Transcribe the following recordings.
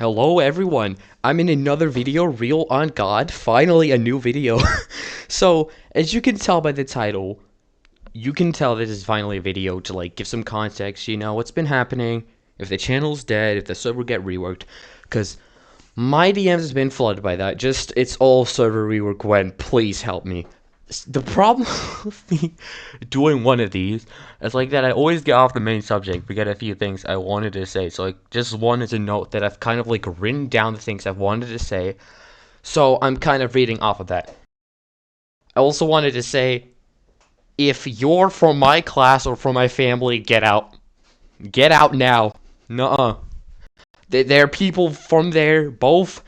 Hello everyone, I'm in another video, Real on God, finally a new video. So, as you can tell by the title, you can tell this is finally a video to like give some context, what's been happening, if the channel's dead, if the server get reworked, because my DMs has been flooded by that, it's all server rework Gwen, please help me. The problem with me doing one of these is like that I always get off the main subject, forget a few things I wanted to say. So like just wanted to note that I've kind of like written down the things I've wanted to say. So I'm kind of reading off of that. I also wanted to say, if you're from my class or from my family, get out. Get out now. Nuh-uh. There are people from there, both,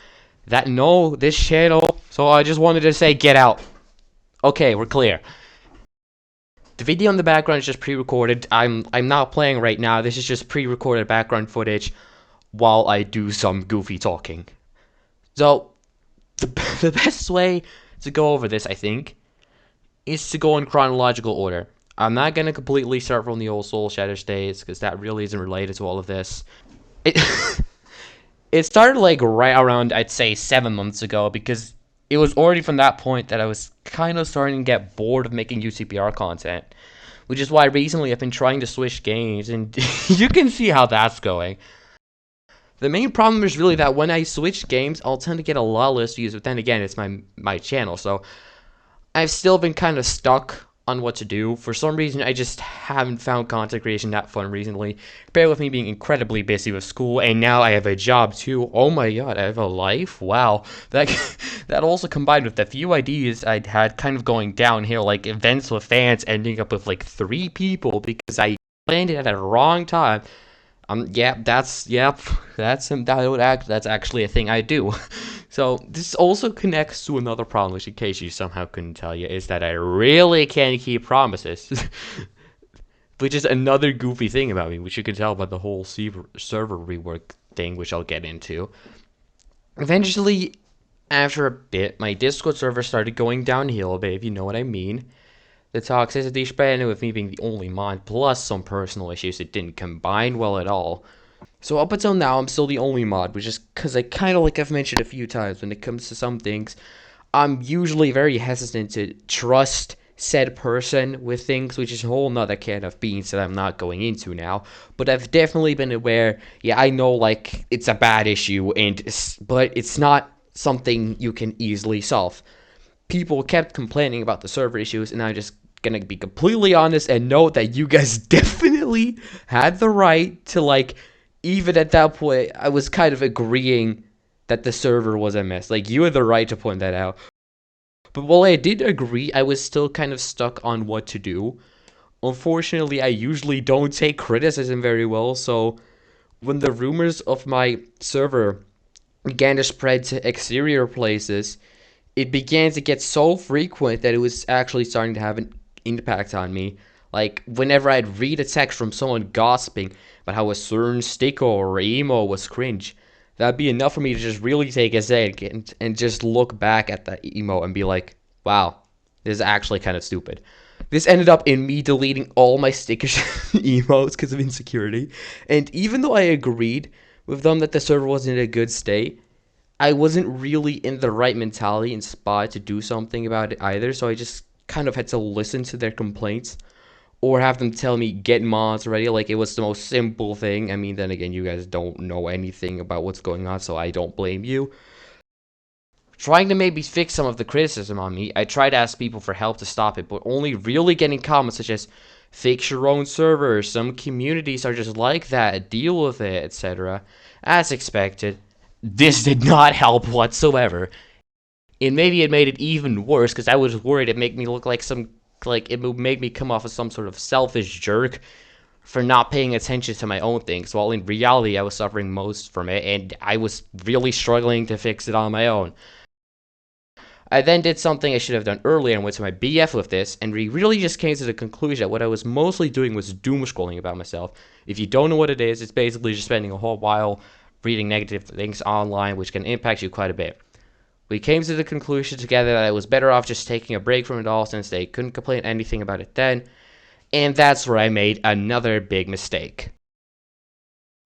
that know this channel. So I just wanted to say, get out. Okay, we're clear. The video in the background is just pre-recorded. I'm not playing right now. This is just pre-recorded background footage while I do some goofy talking. So, the best way to go over this, I think, is to go in chronological order. I'm not going to completely start from the old Soul Shatter days, because that really isn't related to all of this. It, it started like right around, I'd say, 7 months ago, because it was already from that point that I was kind of starting to get bored of making UCPR content. Which is why recently I've been trying to switch games, and you can see how that's going. The main problem is really that when I switch games, I'll tend to get a lot less views, but then again, it's my channel, so I've still been kind of stuck on what to do. For some reason, I just haven't found content creation that fun recently. Bear with me being incredibly busy with school, and now I have a job too. Oh my god, I have a life? Wow. That also combined with the few ideas I'd had kind of going downhill, like events with fans ending up with like 3 people because I planned it at the wrong time. That's actually a thing I do. So this also connects to another problem, which in case you somehow couldn't tell you, is that I really can't keep promises. Which is another goofy thing about me, which you can tell by the whole server rework thing, which I'll get into. Eventually, after a bit, my Discord server started going downhill a bit, if you know what I mean. The toxicity spread, and with me being the only mod, plus some personal issues, it didn't combine well at all. So up until now, I'm still the only mod, which is because I kind of, like I've mentioned a few times, when it comes to some things, I'm usually very hesitant to trust said person with things, which is a whole nother can of beans that I'm not going into now. But I've definitely been aware, yeah, I know, like, it's a bad issue, but it's not something you can easily solve. People kept complaining about the server issues, and I'm just gonna be completely honest and note that you guys definitely had the right to, like, even at that point, I was kind of agreeing that the server was a mess. Like, you had the right to point that out. But while I did agree, I was still kind of stuck on what to do. Unfortunately, I usually don't take criticism very well, so when the rumors of my server began to spread to exterior places, it began to get so frequent that it was actually starting to have an impact on me. Like, whenever I'd read a text from someone gossiping about how a certain sticker or emo was cringe, that'd be enough for me to just really take a second and just look back at that emo and be like, wow, this is actually kind of stupid. This ended up in me deleting all my stickers emotes because of insecurity. And even though I agreed with them that the server wasn't in a good state, I wasn't really in the right mentality and spot to do something about it either, so I just kind of had to listen to their complaints or have them tell me get mods ready. Like, it was the most simple thing. I mean, then again, you guys don't know anything about what's going on, so I don't blame you. Trying to maybe fix some of the criticism on me, I tried to ask people for help to stop it, but only really getting comments such as, fix your own server, some communities are just like that, deal with it, etc. As expected, this did not help whatsoever. And maybe it made it even worse, because I was worried it'd make me look like it would make me come off as some sort of selfish jerk for not paying attention to my own things, while in reality I was suffering most from it, and I was really struggling to fix it on my own. I then did something I should have done earlier and went to my BF with this, and we really just came to the conclusion that what I was mostly doing was doom scrolling about myself. If you don't know what it is, it's basically just spending a whole while reading negative things online, which can impact you quite a bit. We came to the conclusion together that I was better off just taking a break from it all, since they couldn't complain anything about it then, and that's where I made another big mistake.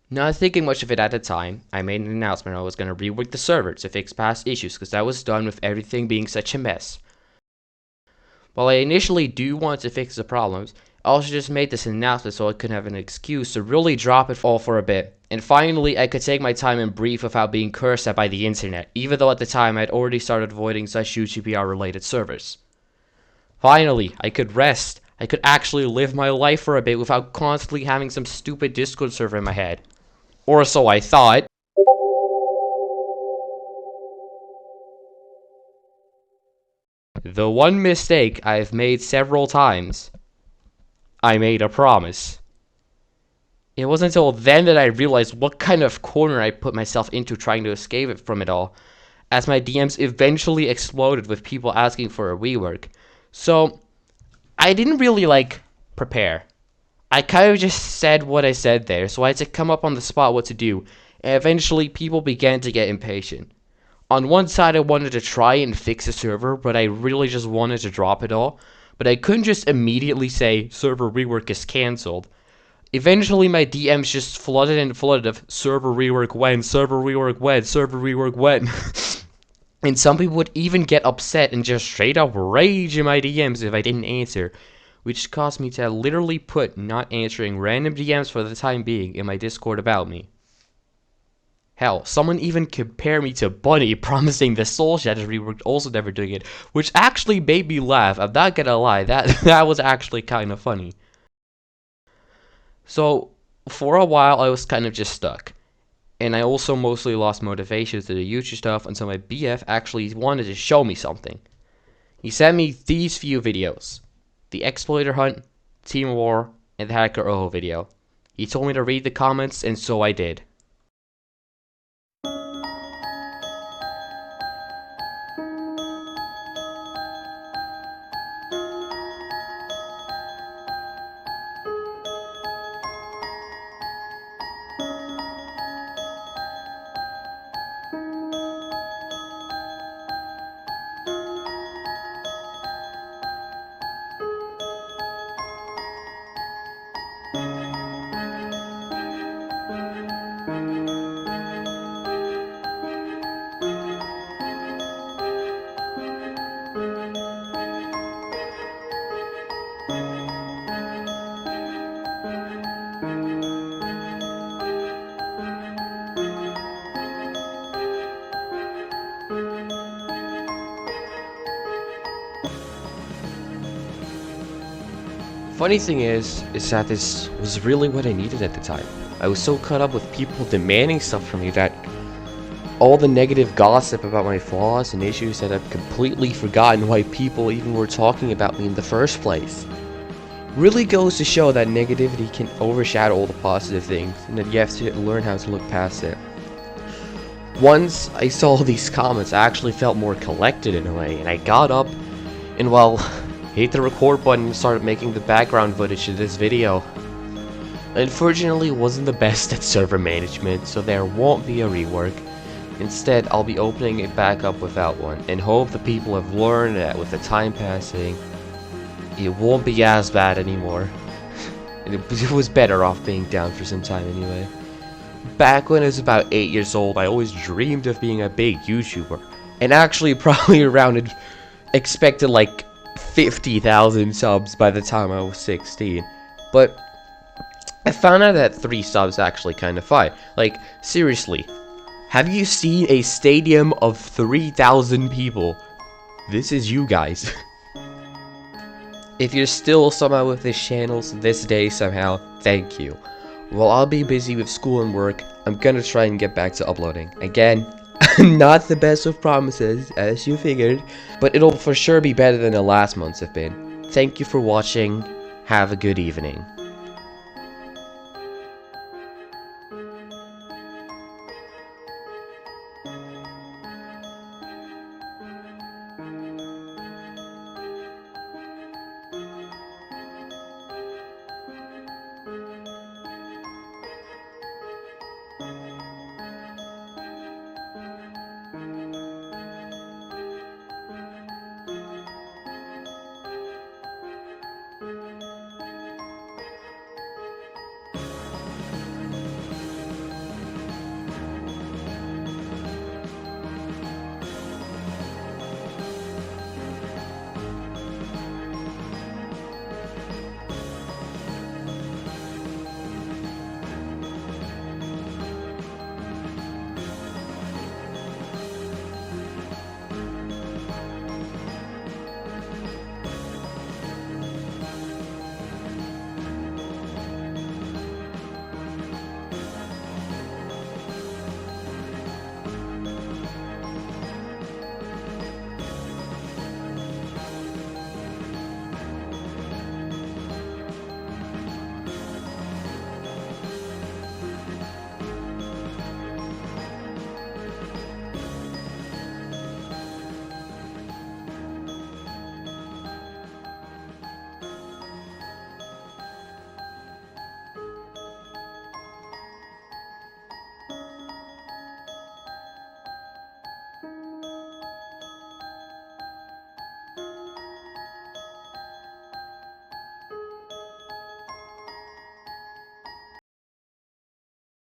Not thinking much of it at the time, I made an announcement I was going to rework the server to fix past issues because I was done with everything being such a mess. While I initially do want to fix the problems, I also just made this announcement so I could have an excuse to really drop it all for a bit. And finally, I could take my time and breathe without being cursed at by the internet, even though at the time I had already started avoiding such UGPR related servers. Finally, I could rest. I could actually live my life for a bit without constantly having some stupid Discord server in my head. Or so I thought. The one mistake I've made several times, I made a promise. It wasn't until then that I realized what kind of corner I put myself into trying to escape it from it all, as my DMs eventually exploded with people asking for a rework. So, I didn't really, prepare. I kind of just said what I said there, so I had to come up on the spot what to do, and eventually people began to get impatient. On one side, I wanted to try and fix the server, but I really just wanted to drop it all. But I couldn't just immediately say, server rework is cancelled. Eventually, my DMs just flooded and flooded of server rework when, server rework when, server rework when. And some people would even get upset and just straight up rage in my DMs if I didn't answer, which caused me to literally put not answering random DMs for the time being in my Discord about me. Hell, someone even compared me to Bunny, promising the Soul Shatter rework, also never doing it, which actually made me laugh. I'm not gonna lie, that was actually kind of funny. So, for a while I was kind of just stuck. And I also mostly lost motivation to do YouTube stuff until my BF actually wanted to show me something. He sent me these few videos. The Exploiter Hunt, Team War, and the Hacker Oho video. He told me to read the comments, and so I did. Funny thing is that this was really what I needed at the time. I was so caught up with people demanding stuff from me that all the negative gossip about my flaws and issues that I've completely forgotten why people even were talking about me in the first place. Really goes to show that negativity can overshadow all the positive things, and that you have to learn how to look past it. Once I saw these comments, I actually felt more collected in a way, and I got up and, well, hit the record button and started making the background footage to this video. Unfortunately, it wasn't the best at server management, so there won't be a rework. Instead, I'll be opening it back up without one, and hope the people have learned that with the time passing, it won't be as bad anymore. It was better off being down for some time anyway. Back when I was about 8 years old, I always dreamed of being a big YouTuber, and actually probably around expected like 50,000 subs by the time I was 16. But I found out that 3 subs actually kind of fine. Like, seriously, have you seen a stadium of 3,000 people? This is you guys. If you're still somehow with this channel this day somehow, thank you. While I'll be busy with school and work, I'm gonna try and get back to uploading. Again, not the best of promises, as you figured, but it'll for sure be better than the last months have been. Thank you for watching. Have a good evening.